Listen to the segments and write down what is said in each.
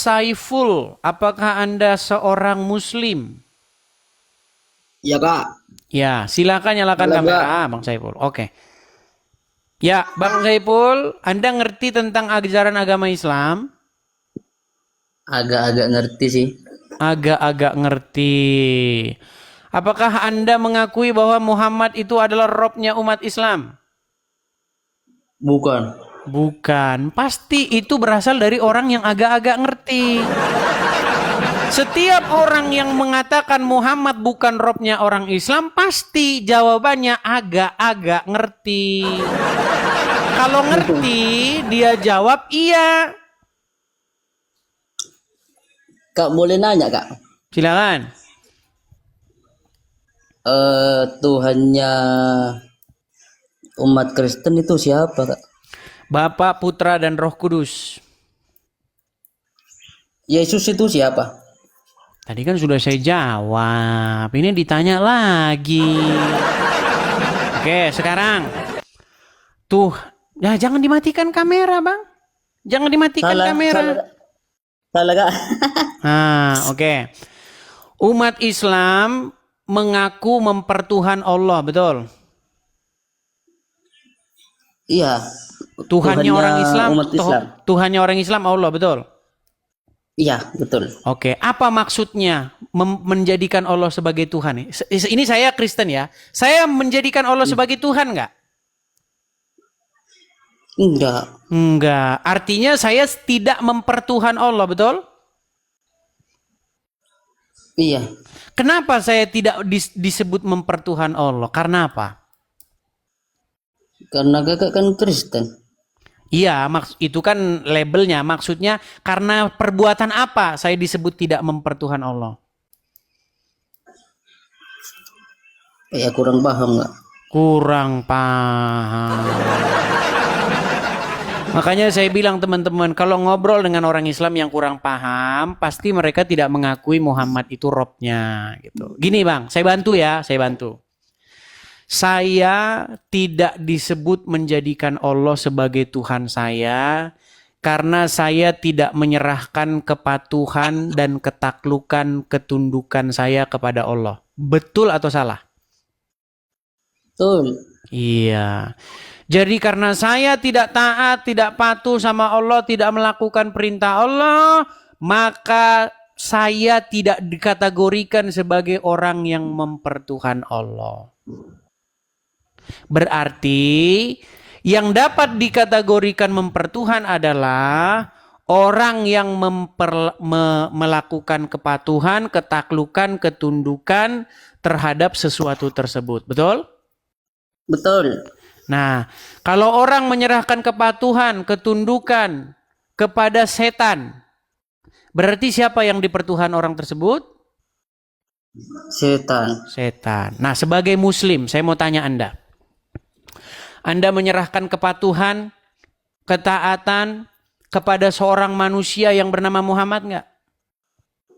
Saiful, apakah Anda seorang Muslim? Ya kak, Ya, silakan nyalakan halo kak. kamera, Bang Saiful. Oke. Ya, Bang Saiful, Anda ngerti tentang ajaran agama Islam? Agak-agak ngerti sih. Agak-agak ngerti. Apakah Anda mengakui bahwa Muhammad itu adalah robnya umat Islam? Bukan. Bukan. Pasti itu berasal dari orang yang agak-agak ngerti. Setiap orang yang mengatakan Muhammad bukan robnya orang Islam, pasti jawabannya agak-agak ngerti. Kalau ngerti, dia jawab iya. Kak boleh nanya kak? Silakan. Tuhannya umat Kristen itu siapa kak? Bapa, Putra, dan Roh Kudus. Yesus itu siapa? Tadi kan sudah saya jawab. Ini ditanya lagi. Oke, sekarang. Tuh, ya jangan dimatikan kamera, Bang. Jangan dimatikan Salah, kamera. salah, salah kak. Nah, oke. Umat Islam mengaku mempertuhan Allah, betul? Iya. Tuhannya orang Islam, Umat Islam. Tuhannya orang Islam Allah, betul? Iya betul. Oke, apa maksudnya menjadikan Allah sebagai Tuhan? Ini saya Kristen ya. Saya menjadikan Allah sebagai Tuhan nggak? Enggak. Enggak. Artinya saya tidak mempertuhan Allah, betul? Iya. Kenapa saya tidak disebut mempertuhan Allah? Karena apa? Karena kakak kan Kristen. Iya, itu kan labelnya. Maksudnya karena perbuatan apa saya disebut tidak mempertuhan Allah? Ya kurang paham kak. Kurang paham. Makanya saya bilang teman-teman, kalau ngobrol dengan orang Islam yang kurang paham, pasti mereka tidak mengakui Muhammad itu robnya gitu. Gini Bang, saya bantu ya, saya bantu. Saya tidak disebut menjadikan Allah sebagai Tuhan saya karena saya tidak menyerahkan kepatuhan dan ketaklukan ketundukan saya kepada Allah. Betul atau salah? Betul. Iya. Jadi karena saya tidak taat, tidak patuh sama Allah, tidak melakukan perintah Allah, maka saya tidak dikategorikan sebagai orang yang mempertuhan Allah. Berarti yang dapat dikategorikan mempertuhan adalah orang yang melakukan kepatuhan, ketaklukan, ketundukan terhadap sesuatu tersebut. Betul? Betul. Nah, kalau orang menyerahkan kepatuhan, ketundukan kepada setan, berarti siapa yang dipertuhan orang tersebut? Setan. Setan. Nah, sebagai Muslim, saya mau tanya Anda. Anda menyerahkan kepatuhan, ketaatan kepada seorang manusia yang bernama Muhammad nggak?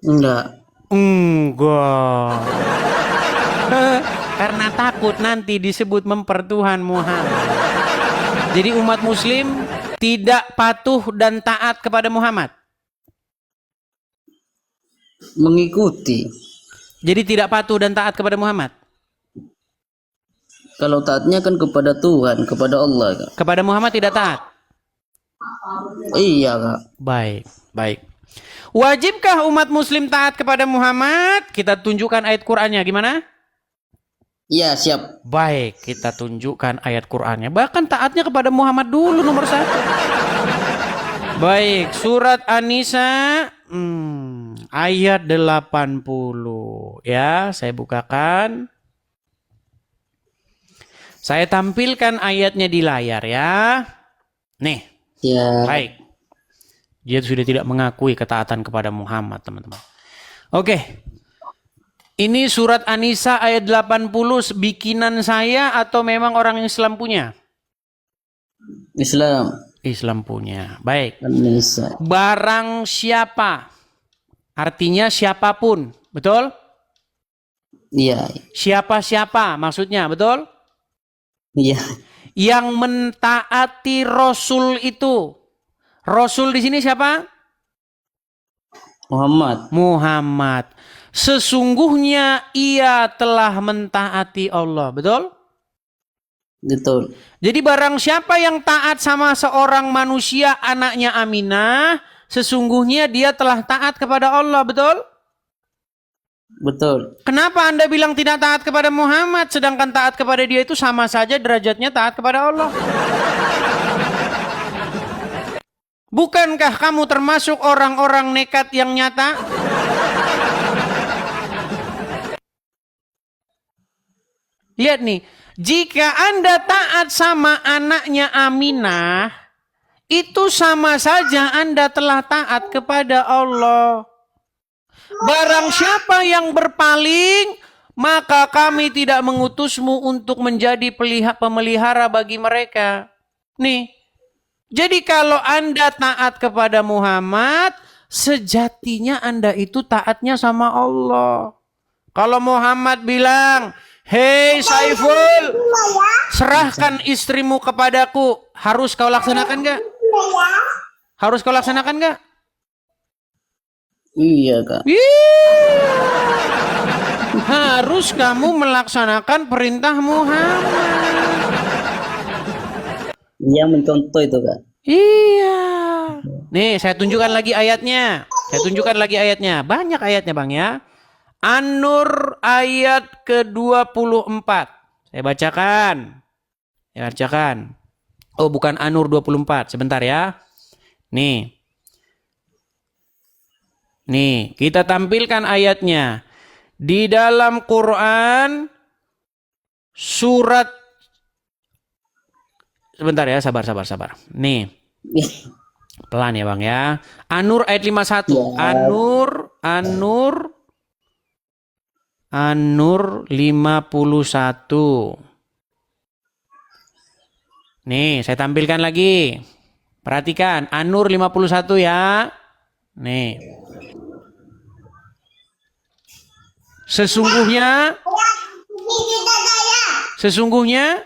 Enggak. Enggak. Karena takut nanti disebut mempertuhan Muhammad. Jadi umat Muslim tidak patuh dan taat kepada Muhammad. Mengikuti. Jadi tidak patuh dan taat kepada Muhammad. Kalau taatnya kan kepada Tuhan, kepada Allah kak. Kepada Muhammad tidak taat. Iya kak. Baik, baik. Wajibkah umat Muslim taat kepada Muhammad? Kita tunjukkan ayat Qur'annya. Gimana? Iya siap. Baik, kita tunjukkan ayat Qur'annya. Bahkan taatnya kepada Muhammad dulu nomor 1. Baik, surat An-Nisa ayat 80. Ya, saya bukakan. Saya tampilkan ayatnya di layar ya. Nih, Ya. baik. Dia sudah tidak mengakui ketaatan kepada Muhammad, teman-teman. Oke. Ini surat An-Nisa ayat 80 bikinan saya atau memang orang Islam punya? Islam. Islam punya. Baik. Indonesia. Barang siapa? Artinya siapapun. Betul? Iya. Siapa-siapa maksudnya, betul? Iya. Yang mentaati Rasul itu. Rasul di sini siapa? Muhammad. Muhammad. Sesungguhnya ia telah mentaati Allah. Betul? Betul. Jadi barang siapa yang taat sama seorang manusia anaknya Aminah, sesungguhnya dia telah taat kepada Allah. Betul? Betul. Kenapa Anda bilang tidak taat kepada Muhammad, sedangkan taat kepada dia itu sama saja derajatnya taat kepada Allah? Bukankah kamu termasuk orang-orang nekat yang nyata? Lihat nih, jika Anda taat sama anaknya Aminah, itu sama saja Anda telah taat kepada Allah. Barang siapa yang berpaling, maka kami tidak mengutusmu untuk menjadi pemelihara bagi mereka. Nih, jadi kalau Anda taat kepada Muhammad, sejatinya Anda itu taatnya sama Allah. Kalau Muhammad bilang, "Hei Saiful, serahkan istrimu kepadaku," harus kau laksanakan gak? Harus kau laksanakan gak? Iya, Kak. Harus kamu melaksanakan perintah Muhammad. Dia mencontoh itu, Kak. Iya. Nih, saya tunjukkan lagi ayatnya. Banyak ayatnya, Bang ya. An-Nur ayat ke-24. Saya bacakan. Oh, bukan An-Nur 24. Sebentar ya. Nih, kita tampilkan ayatnya. Di dalam Quran surat, sebentar ya, sabar. Nih, pelan ya Bang ya. An-Nur ayat 51. Ya. An-Nur 51. Nih, saya tampilkan lagi. Perhatikan, An-Nur 51 ya. Nih. Sesungguhnya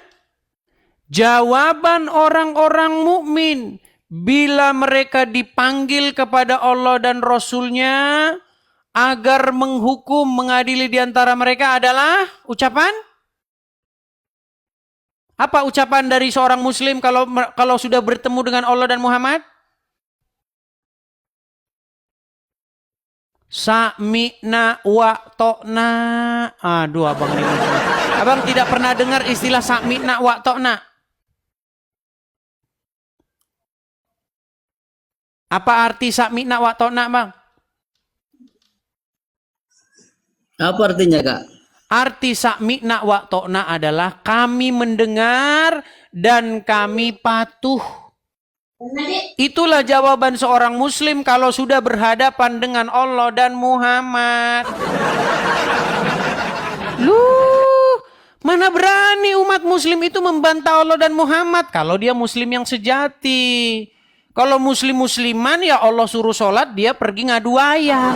jawaban orang-orang mukmin bila mereka dipanggil kepada Allah dan Rasul-Nya agar menghukum, mengadili di antara mereka adalah ucapan? Apa ucapan dari seorang muslim kalau sudah bertemu dengan Allah dan Muhammad? Sami'na wa to'na. Aduh, abang ini muslim. Abang tidak pernah dengar istilah sami'na wa to'na. Apa arti sami'na wa to'na, Bang? Apa artinya, Kak? Arti sami'na wa to'na adalah kami mendengar dan kami patuh. Itulah jawaban seorang muslim kalau sudah berhadapan dengan Allah dan Muhammad. Mana berani umat muslim itu membantah Allah dan Muhammad kalau dia muslim yang sejati. Kalau muslim-musliman ya Allah suruh sholat, dia pergi ngadu ayam.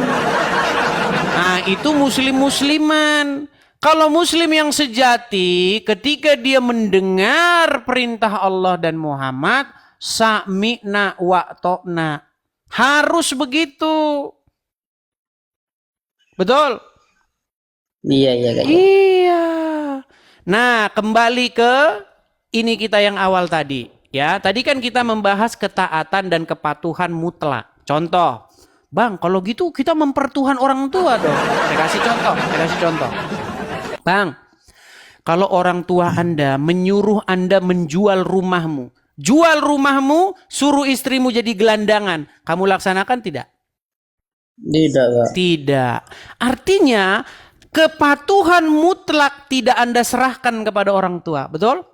Nah, itu muslim-musliman. Kalau muslim yang sejati, ketika dia mendengar perintah Allah dan Muhammad, sami'na wa to'na. Harus begitu. Betul? Iya, Kak. Iya. Nah, kembali ke ini kita yang awal tadi. Ya, tadi kan kita membahas ketaatan dan kepatuhan mutlak. Contoh, Bang, kalau gitu kita mempertuhan orang tua dong. Saya kasih contoh. Bang, kalau orang tua Anda menyuruh Anda menjual rumahmu, suruh istrimu jadi gelandangan, kamu laksanakan tidak? Tidak, Kak. Tidak. Artinya, kepatuhan mutlak tidak Anda serahkan kepada orang tua, betul?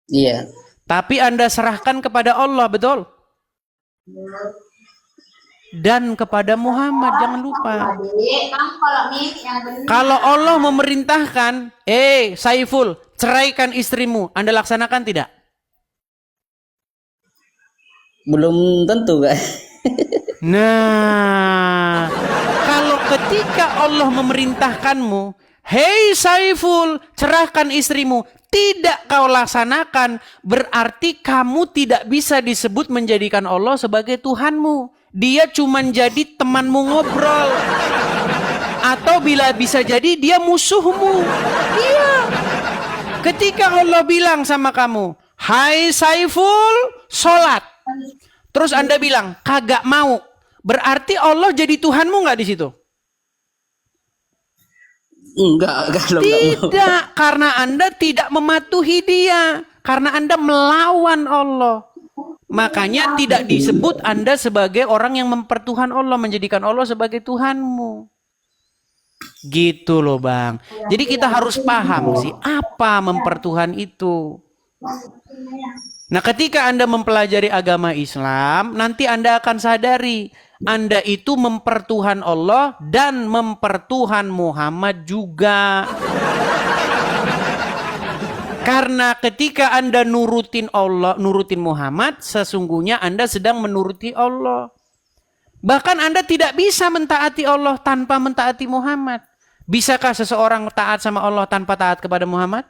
Iya. Tapi Anda serahkan kepada Allah, betul? Dan kepada Muhammad, jangan lupa. Kalau Allah memerintahkan, Saiful, ceraikan istrimu, Anda laksanakan tidak? Belum tentu, Kak. Nah, kalau ketika Allah memerintahkanmu, "Hei Saiful, cerahkan istrimu," tidak kau laksanakan, berarti kamu tidak bisa disebut menjadikan Allah sebagai Tuhanmu. dia cuman jadi temanmu ngobrol. Atau bila bisa jadi dia musuhmu. Iya. Ketika Allah bilang sama kamu, hai Saiful, sholat. Terus Anda bilang, kagak mau. Berarti Allah jadi Tuhanmu nggak di situ? Enggak, kalau enggak mau. Tidak, karena Anda tidak mematuhi dia. Karena Anda melawan Allah. Makanya tidak disebut Anda sebagai orang yang mempertuhan Allah, menjadikan Allah sebagai Tuhanmu. Gitu loh Bang. Jadi kita harus paham sih apa mempertuhan itu. Nah ketika Anda mempelajari agama Islam, nanti Anda akan sadari Anda itu mempertuhan Allah dan mempertuhan Muhammad juga. Karena ketika Anda nurutin Allah, nurutin Muhammad, sesungguhnya Anda sedang menuruti Allah. Bahkan Anda tidak bisa mentaati Allah tanpa mentaati Muhammad. Bisakah seseorang taat sama Allah tanpa taat kepada Muhammad?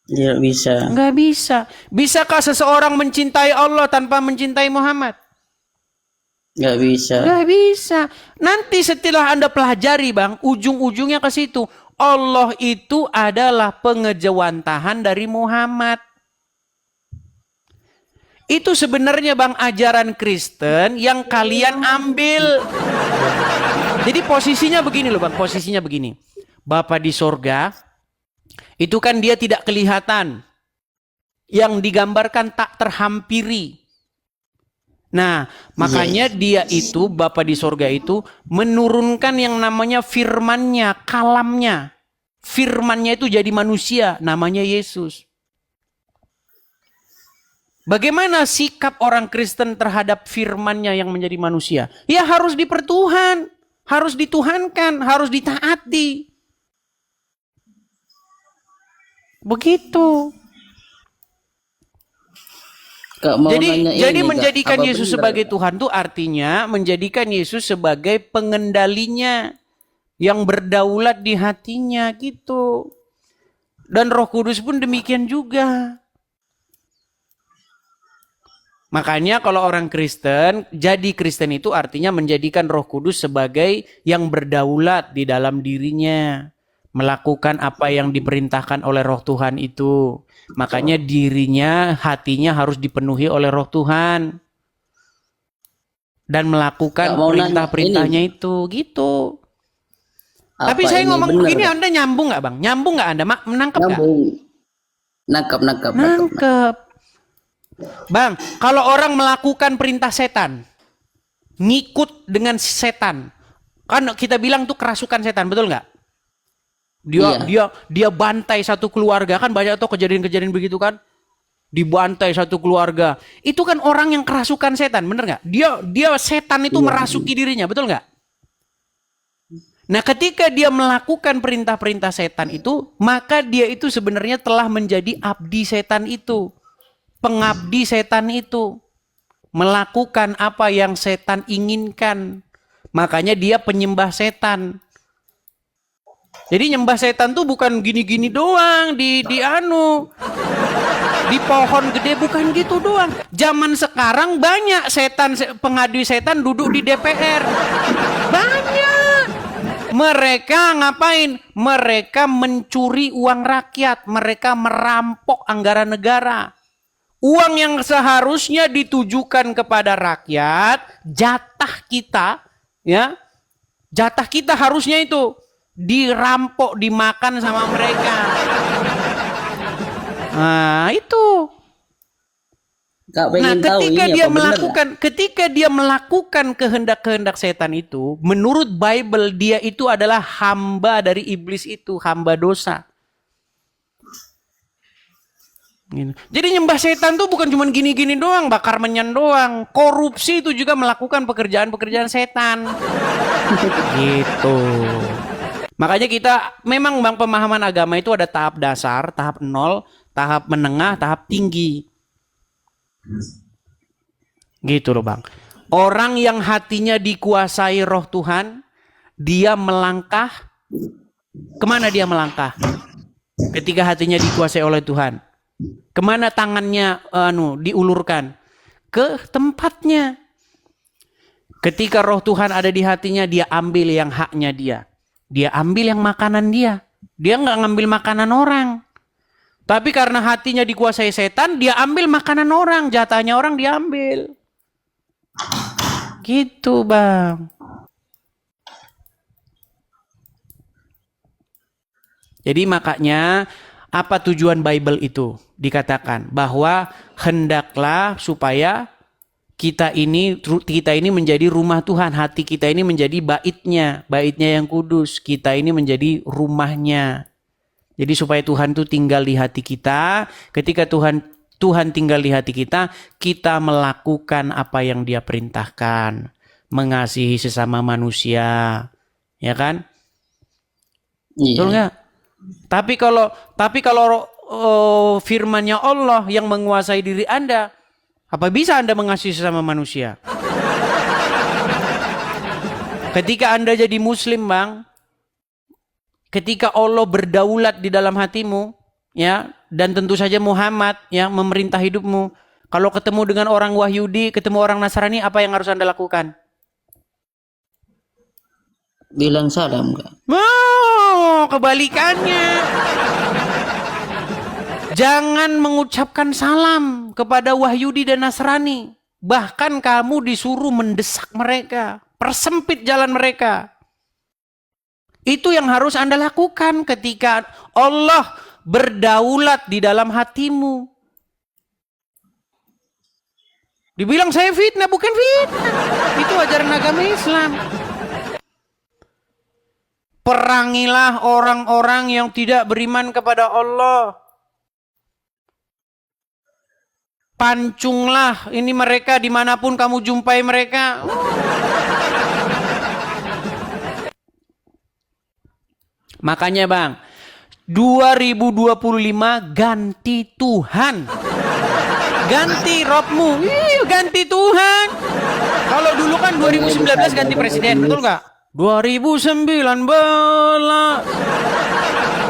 Tidak bisa. Nggak bisa. Bisakah seseorang mencintai Allah tanpa mencintai Muhammad? Nggak bisa. Nggak bisa. Nanti setelah Anda pelajari Bang, ujung-ujungnya ke situ. Allah itu adalah pengejawantahan dari Muhammad. Itu sebenarnya Bang ajaran Kristen yang kalian ambil. Jadi posisinya begini loh Bang, posisinya begini. Bapa di sorga, itu kan dia tidak kelihatan. Yang digambarkan tak terhampiri. Nah, makanya dia itu, Bapa di sorga itu, menurunkan yang namanya firmannya, kalamnya. Firmannya itu jadi manusia, namanya Yesus. Bagaimana sikap orang Kristen terhadap firmannya yang menjadi manusia? Ya harus dipertuhan, harus dituhankan, harus ditaati. Begitu. Jadi menjadikan Yesus sebagai Tuhan itu artinya menjadikan Yesus sebagai pengendalinya yang berdaulat di hatinya gitu. Dan Roh Kudus pun demikian juga. Makanya kalau orang Kristen, jadi Kristen itu artinya menjadikan Roh Kudus sebagai yang berdaulat di dalam dirinya. Melakukan apa yang diperintahkan oleh Roh Tuhan itu. Makanya dirinya, hatinya harus dipenuhi oleh Roh Tuhan. Dan melakukan perintah-perintahnya itu. Gitu. Tapi saya ngomong begini, Anda nyambung nggak Bang? Nyambung nggak Anda? Menangkap nggak? Nangkep. Bang, kalau orang melakukan perintah setan, ngikut dengan setan, kan kita bilang tuh kerasukan setan, betul nggak? Dia bantai satu keluarga, kan banyak tuh kejadian-kejadian begitu kan? Dibantai satu keluarga, itu kan orang yang kerasukan setan, bener nggak? Dia setan itu merasuki dirinya, betul nggak? Nah, ketika dia melakukan perintah-perintah setan itu, maka dia itu sebenarnya telah menjadi abdi setan itu. Pengabdi setan itu melakukan apa yang setan inginkan. Makanya dia penyembah setan. Jadi nyembah setan tuh bukan gini-gini doang di pohon gede, bukan gitu doang. Zaman sekarang banyak setan pengabdi setan duduk di DPR. Banyak. Mereka ngapain? Mereka mencuri uang rakyat, mereka merampok anggaran negara. Uang yang seharusnya ditujukan kepada rakyat, jatah kita, ya, jatah kita harusnya itu dirampok, dimakan sama mereka. Nah itu. Nah ketika dia melakukan kehendak-kehendak setan itu, menurut Bible dia itu adalah hamba dari iblis itu, hamba dosa. Jadi nyembah setan tuh bukan cuma gini-gini doang, bakar menyan doang. Korupsi itu juga melakukan pekerjaan-pekerjaan setan. Gitu. Makanya kita memang Bang pemahaman agama itu ada tahap dasar, tahap 0, tahap menengah, tahap tinggi. Gitu loh Bang. Orang yang hatinya dikuasai Roh Tuhan, dia melangkah. Kemana dia melangkah? Ketika hatinya dikuasai oleh Tuhan. Kemana tangannya diulurkan? Ke tempatnya. Ketika roh Tuhan ada di hatinya, dia ambil yang haknya dia. Dia ambil yang makanan dia. Dia nggak ngambil makanan orang. Tapi karena hatinya dikuasai setan, dia ambil makanan orang. Jatahnya orang diambil. Gitu bang. Jadi makanya apa tujuan Bible itu? Dikatakan bahwa hendaklah supaya kita ini menjadi rumah Tuhan, hati kita ini menjadi baitnya yang kudus, kita ini menjadi rumahnya. Jadi supaya Tuhan itu tinggal di hati kita, ketika Tuhan tinggal di hati kita, kita melakukan apa yang Dia perintahkan, mengasihi sesama manusia, ya kan? Iya. Betul nggak? Tapi kalau firman-Nya Allah yang menguasai diri Anda, apa bisa Anda mengasihi sesama manusia? Ketika Anda jadi muslim, Bang, ketika Allah berdaulat di dalam hatimu, ya, dan tentu saja Muhammad yang memerintah hidupmu, kalau ketemu dengan orang Wahyudi, ketemu orang Nasrani, apa yang harus Anda lakukan? Bilang salam Kak. Oh, kebalikannya. Jangan mengucapkan salam kepada Wahyudi dan Nasrani. Bahkan kamu disuruh mendesak mereka, persempit jalan mereka. Itu yang harus Anda lakukan ketika Allah berdaulat di dalam hatimu. Dibilang saya fitnah, bukan fitnah. Itu ajaran agama Islam. Perangilah orang-orang yang tidak beriman kepada Allah. Pancunglah ini mereka dimanapun kamu jumpai mereka. Makanya Bang, 2025 ganti Tuhan. Ganti Robmu. Ganti Tuhan. Kalau dulu kan 2019 ganti presiden, betul nggak? 2019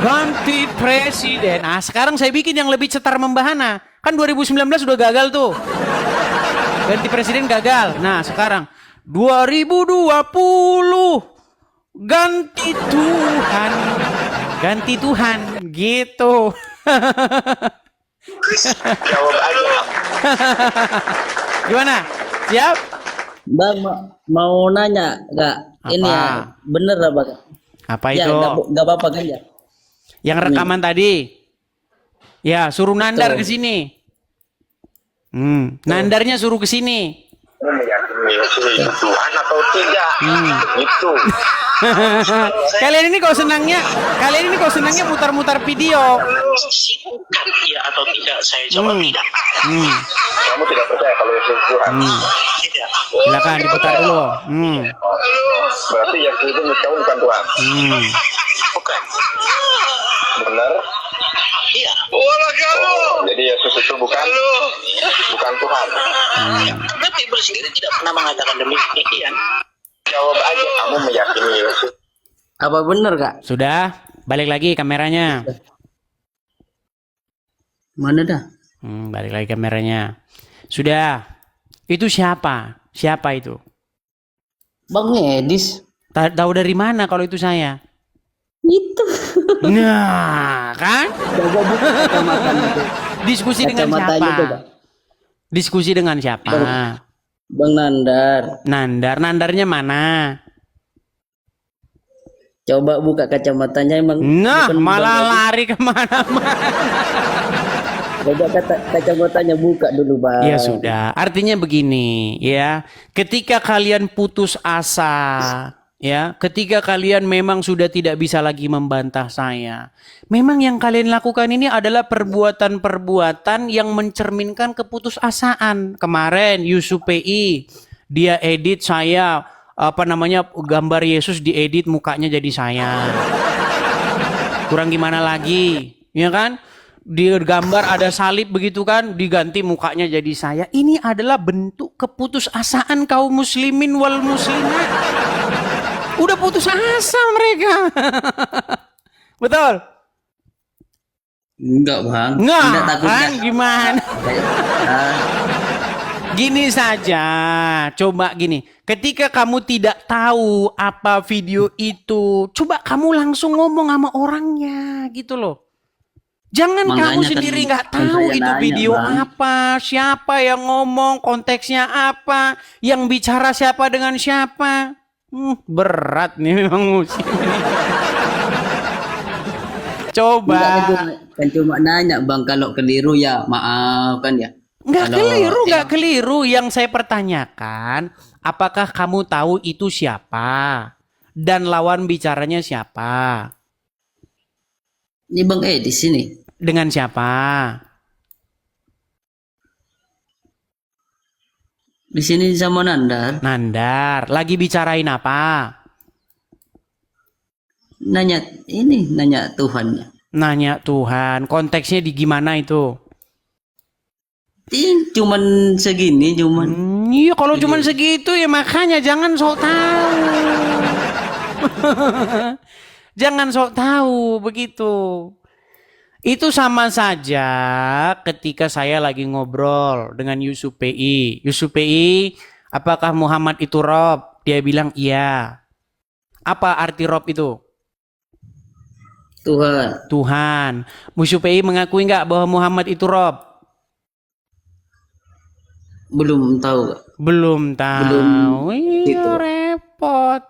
ganti presiden. Nah, sekarang saya bikin yang lebih cetar membahana. Kan 2019 udah gagal tuh. Ganti presiden gagal. Nah, sekarang 2020 ganti Tuhan. Ganti Tuhan gitu. Jawab aja. Gimana? Siap? Bang mau nanya Kak. Ini Apa? ya bener apa Kak? Apa Ya itu? nggak apa-apa kan ya. Yang rekaman tadi. Ya, suruh nandar ke sini. Nandarnya suruh ke sini. Meyakini Yesus Tuhan atau tidak? Itu. Kalian ini kok senangnya mutar-mutar video. Bukan iya atau tidak, saya jawab tidak. Kamu tidak percaya kalau Yesus Tuhan? Tidak. Silakan diputar dulu. Berarti Yesus itu kau bukan Tuhan. Bukan. Benar? Iya. Oh, jadi Yesus itu bukan Tuhan. Karena Bible sendiri tidak pernah mengatakan demikian. Jawab aja, kamu meyakini Yesus. Apa bener Kak? Sudah, balik lagi kameranya. Mana dah? Balik lagi kameranya. Sudah. Itu siapa? Siapa itu? Bang Medis. Tahu dari mana kalau itu saya? Itu. Nah, kan? Coba buka kacamatanya tuh. Diskusi dengan Kacamatanya siapa? tuh, Kak. Diskusi dengan siapa? Bang Nandar. Nandarnya mana? Coba buka kacamatanya emang. Nah, bukan malah Bang Medis. lari kemana-mana. Coba kacamatanya buka dulu Bang. Ya sudah, artinya begini ya. Ketika kalian putus asa, ya, ketika kalian memang sudah tidak bisa lagi membantah saya, memang yang kalian lakukan ini adalah perbuatan-perbuatan yang mencerminkan keputusasaan. Kemarin Yusuf PI dia edit saya gambar Yesus diedit mukanya jadi saya. Kurang gimana lagi, ya kan? Di gambar ada salib begitu kan, diganti mukanya jadi saya. Ini adalah bentuk keputusasaan kaum muslimin wal muslimat. Udah putus asa mereka. Betul? Enggak Bang. Nggak takut kan, nggak? gimana? Ah, Gini saja, coba gini. Ketika kamu tidak tahu apa video itu, coba kamu langsung ngomong sama orangnya gitu loh. Jangan Makanya kamu kan- sendiri nggak kan tahu saya itu nanya, video Bang. apa, siapa yang ngomong, konteksnya apa, yang bicara siapa dengan siapa. Berat nih memang musim ini. Coba. Kan cuma nanya Bang, kalau keliru ya maaf kan ya. Nggak Kalau- keliru, nggak keliru. Yang saya pertanyakan, apakah kamu tahu itu siapa? Dan lawan bicaranya siapa? Ini Bang di sini. Dengan siapa? Di sini sama Nandar. Nandar. Lagi bicarain apa? Nanya Tuhannya. Nanya Tuhan. Konteksnya di gimana itu? Cuman segini, Iya, kalau cuma segitu ya makanya jangan sok tahu. Jangan sok tahu begitu. Itu sama saja ketika saya lagi ngobrol dengan Yusuf PI. Yusuf PI, apakah Muhammad itu Rob? Dia bilang iya. Apa arti Rob itu? Tuhan. Tuhan. Yusuf PI mengakui nggak bahwa Muhammad itu Rob? Belum tahu Kak. Belum tahu. Belum Iya, gitu. repot.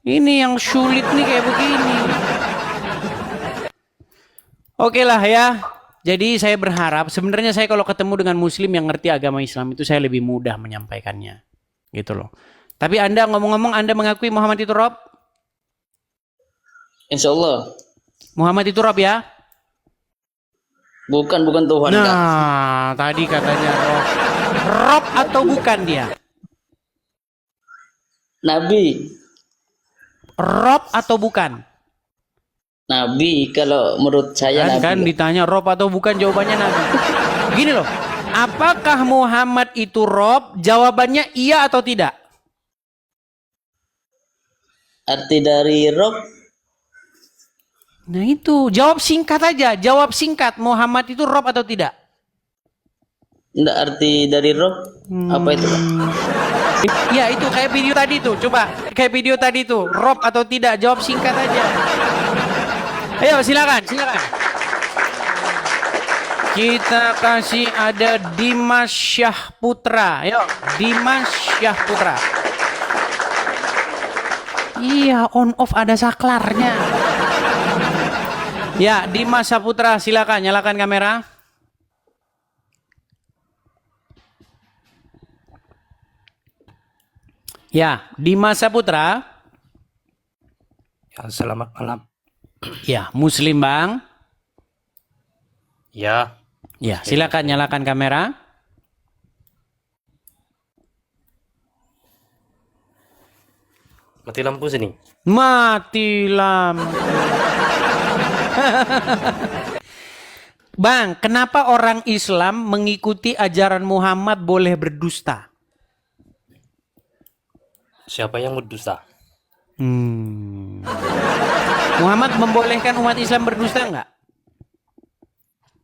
Ini yang sulit nih kayak begini. Oke lah ya. Jadi saya berharap sebenarnya saya kalau ketemu dengan muslim yang ngerti agama Islam itu saya lebih mudah menyampaikannya. Gitu loh. Tapi Anda ngomong-ngomong Anda mengakui Muhammad itu Rob? Insya Allah. Muhammad itu Rob ya? Bukan Tuhan Kak. Nah, tadi katanya Rob. Rob atau bukan dia? Nabi. Rob atau bukan? Nabi kalau menurut saya Nabi. Kan ditanya Rob atau bukan, jawabannya Nabi. Gini loh, apakah Muhammad itu Rob? Jawabannya iya atau tidak? Arti dari Rob Nah itu, jawab singkat aja. Jawab singkat, Muhammad itu Rob atau tidak? enggak, arti dari Rob apa itu Kak? Ya itu kayak video tadi tuh. Coba kayak video tadi tuh, Rob atau tidak? Jawab singkat aja. Ayo silakan. Kita kasih ada Dimas Syahputra. Ayo, Dimas Syahputra. Iya, on off ada saklarnya. Ya, Dimas Syahputra, silakan nyalakan kamera. Ya, Dimas Syahputra. Ya, selamat malam. Ya, Muslim Bang. Ya, Ya, silakan nyalakan kamera. mati lampu sini. Mati lampu. Bang, kenapa orang Islam mengikuti ajaran Muhammad boleh berdusta? Siapa yang berdusta? Muhammad membolehkan umat Islam berdusta enggak?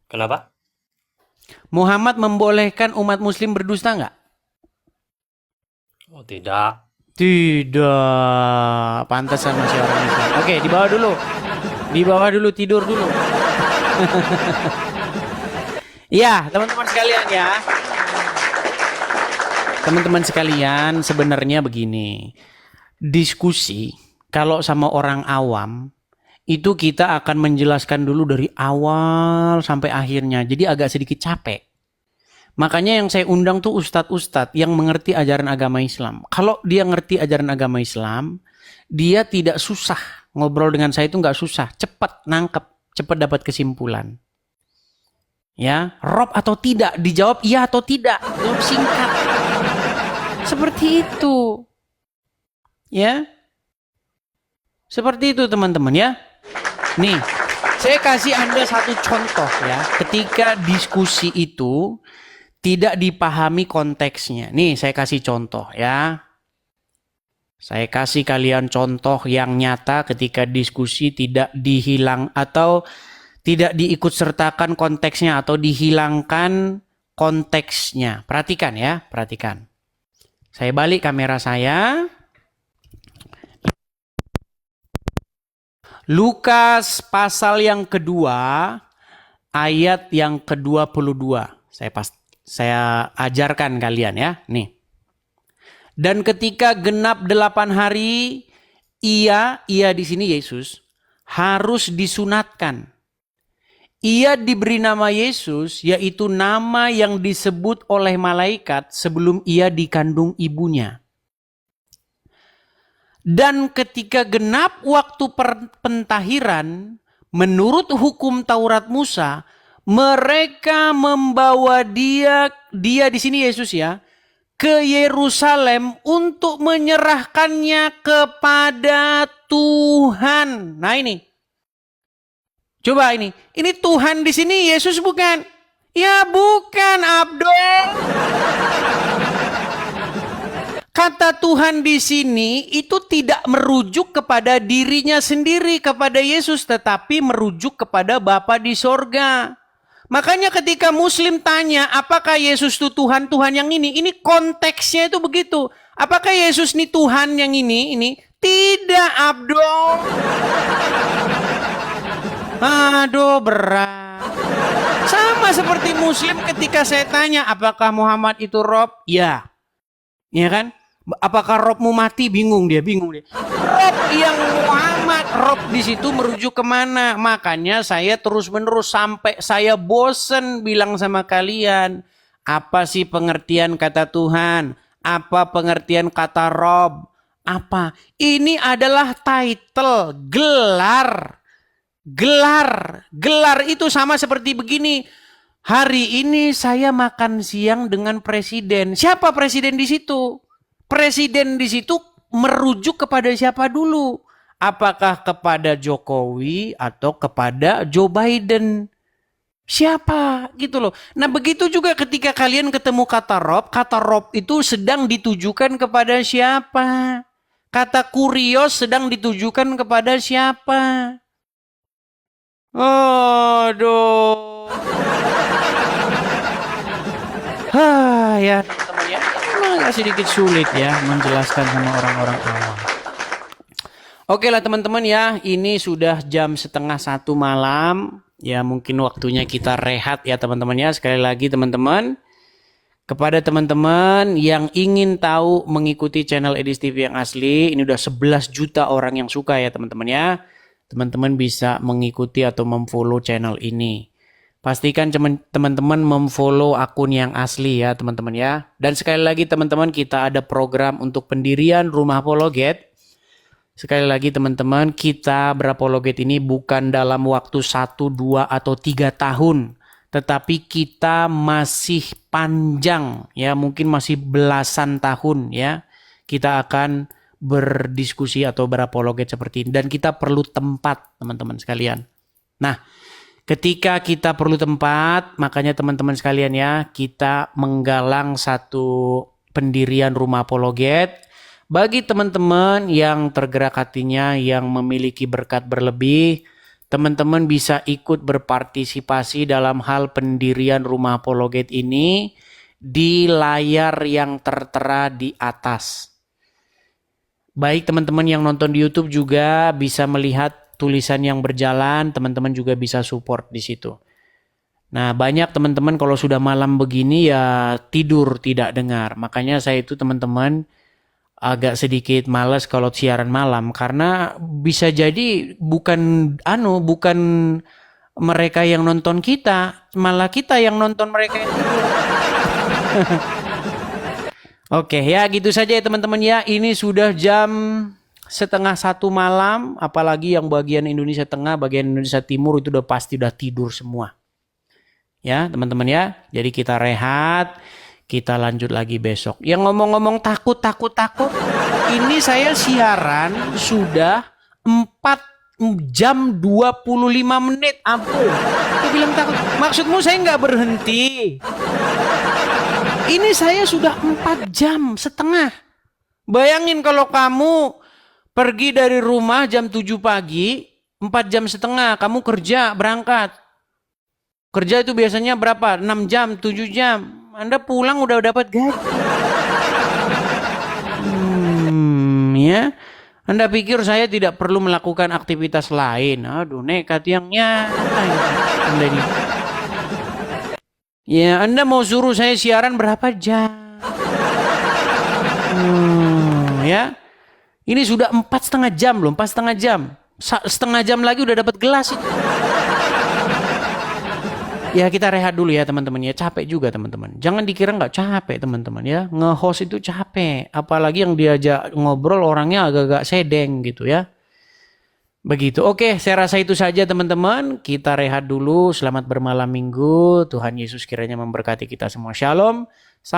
Kenapa? Muhammad membolehkan umat Muslim berdusta enggak? Oh, tidak. Tidak. Pantasan masih orang Islam. Oke, di bawah dulu. Di bawah dulu, tidur dulu. Ya, teman-teman sekalian ya. Teman-teman sekalian, sebenarnya begini. Diskusi kalau sama orang awam itu kita akan menjelaskan dulu dari awal sampai akhirnya. Jadi agak sedikit capek. Makanya yang saya undang tuh ustadz-ustadz yang mengerti ajaran agama Islam. Kalau dia ngerti ajaran agama Islam, dia tidak susah. Ngobrol dengan saya itu nggak susah. Cepat nangkep, cepat dapat kesimpulan. Ya, Rob atau tidak? Dijawab iya atau tidak? Jawab singkat. Seperti itu. Ya. Seperti itu teman-teman ya. Nih, saya kasih Anda satu contoh ya. Ketika diskusi itu tidak dipahami konteksnya. Nih, saya kasih contoh ya. Saya kasih kalian contoh yang nyata ketika diskusi tidak dihilang atau tidak diikut sertakan konteksnya atau dihilangkan konteksnya. Perhatikan ya, perhatikan. Saya balik kamera saya. Lukas pasal yang kedua, ayat yang ke-22. Saya ajarkan kalian ya. Nih. Dan ketika genap 8 hari, ia di sini Yesus, harus disunatkan. Ia diberi nama Yesus, yaitu nama yang disebut oleh malaikat sebelum ia dikandung ibunya. Dan ketika genap waktu pentahiran, menurut hukum Taurat Musa, mereka membawa dia di sini Yesus ya, ke Yerusalem untuk menyerahkannya kepada Tuhan. Nah ini, coba ini Tuhan di sini Yesus bukan? Ya bukan, Abdul. Kata Tuhan di sini itu tidak merujuk kepada dirinya sendiri, kepada Yesus, tetapi merujuk kepada Bapa di sorga. Makanya ketika Muslim tanya, apakah Yesus itu Tuhan, Tuhan yang ini konteksnya itu begitu. Apakah Yesus ini Tuhan yang ini? Tidak, Abdul. Aduh, berat. Sama seperti Muslim ketika saya tanya, apakah Muhammad itu Rob? Ya. Ya kan? Apakah Robmu mati? Bingung dia. Rob yang Muhammad, Rob di situ merujuk kemana? Makanya saya terus-menerus sampai saya bosen bilang sama kalian, apa sih pengertian kata Tuhan? Apa pengertian kata Rob? Apa? Ini adalah title, gelar. Gelar itu sama seperti begini. Hari ini saya makan siang dengan presiden. Siapa presiden di situ? Presiden di situ merujuk kepada siapa dulu? Apakah kepada Jokowi atau kepada Joe Biden? Siapa gitu loh. Nah begitu juga ketika kalian ketemu kata Rob itu sedang ditujukan kepada siapa? Kata kurios sedang ditujukan kepada siapa? Aduh. Ya teman-teman ya. Agak sedikit sulit ya menjelaskan sama orang-orang awam. Oke lah teman-teman ya. Ini sudah jam 12:30 malam. Ya mungkin waktunya kita rehat ya teman-teman ya. Sekali lagi teman-teman. Kepada teman-teman yang ingin tahu mengikuti channel Edis TV yang asli. Ini udah 11 juta orang yang suka ya teman-teman ya. Teman-teman bisa mengikuti atau memfollow channel ini. Pastikan teman-teman memfollow akun yang asli ya teman-teman ya. Dan sekali lagi teman-teman kita ada program untuk pendirian rumah apologet. Sekali lagi teman-teman kita berapologet ini bukan dalam waktu 1, 2, atau 3 tahun. Tetapi kita masih panjang ya, mungkin masih belasan tahun ya. Kita akan berdiskusi atau berapologet seperti ini. Dan kita perlu tempat teman-teman sekalian. Nah ketika kita perlu tempat, makanya teman-teman sekalian ya, kita menggalang satu pendirian rumah apologet. Bagi teman-teman yang tergerak hatinya, yang memiliki berkat berlebih, teman-teman bisa ikut berpartisipasi dalam hal pendirian rumah apologet ini di layar yang tertera di atas. Baik teman-teman yang nonton di YouTube juga bisa melihat tulisan yang berjalan, teman-teman juga bisa support di situ. Nah, banyak teman-teman kalau sudah malam begini ya tidur tidak dengar. Makanya saya itu teman-teman agak sedikit malas kalau siaran malam karena bisa jadi bukan mereka yang nonton kita, malah kita yang nonton mereka yang tidur. Oke, ya gitu saja ya teman-teman ya. Ini sudah jam 12:30 malam, apalagi yang bagian Indonesia Tengah, bagian Indonesia Timur itu udah pasti udah tidur semua. Ya teman-teman ya, jadi kita rehat, kita lanjut lagi besok. Yang ngomong-ngomong takut, ini saya siaran sudah 4 jam 25 menit, ampun. Aku bilang takut, maksudmu saya nggak berhenti. Ini saya sudah 4,5 jam. Bayangin kalau kamu pergi dari rumah jam 7 pagi, 4,5 jam kamu kerja, berangkat. Kerja itu biasanya berapa? 6 jam, 7 jam. Anda pulang udah dapat gaji. Ya. Anda pikir saya tidak perlu melakukan aktivitas lain? Aduh, nekat yang Anda ini. Ya, Anda mau suruh saya siaran berapa jam? Ya. Ini sudah 4,5 jam loh, 4,5 jam. Setengah jam lagi udah dapat gelas itu. Ya kita rehat dulu ya teman-teman ya, capek juga teman-teman. Jangan dikira nggak capek teman-teman ya, nge-host itu capek. Apalagi yang diajak ngobrol orangnya agak-agak sedeng gitu ya. Begitu, oke saya rasa itu saja teman-teman. Kita rehat dulu, selamat bermalam minggu. Tuhan Yesus kiranya memberkati kita semua, shalom.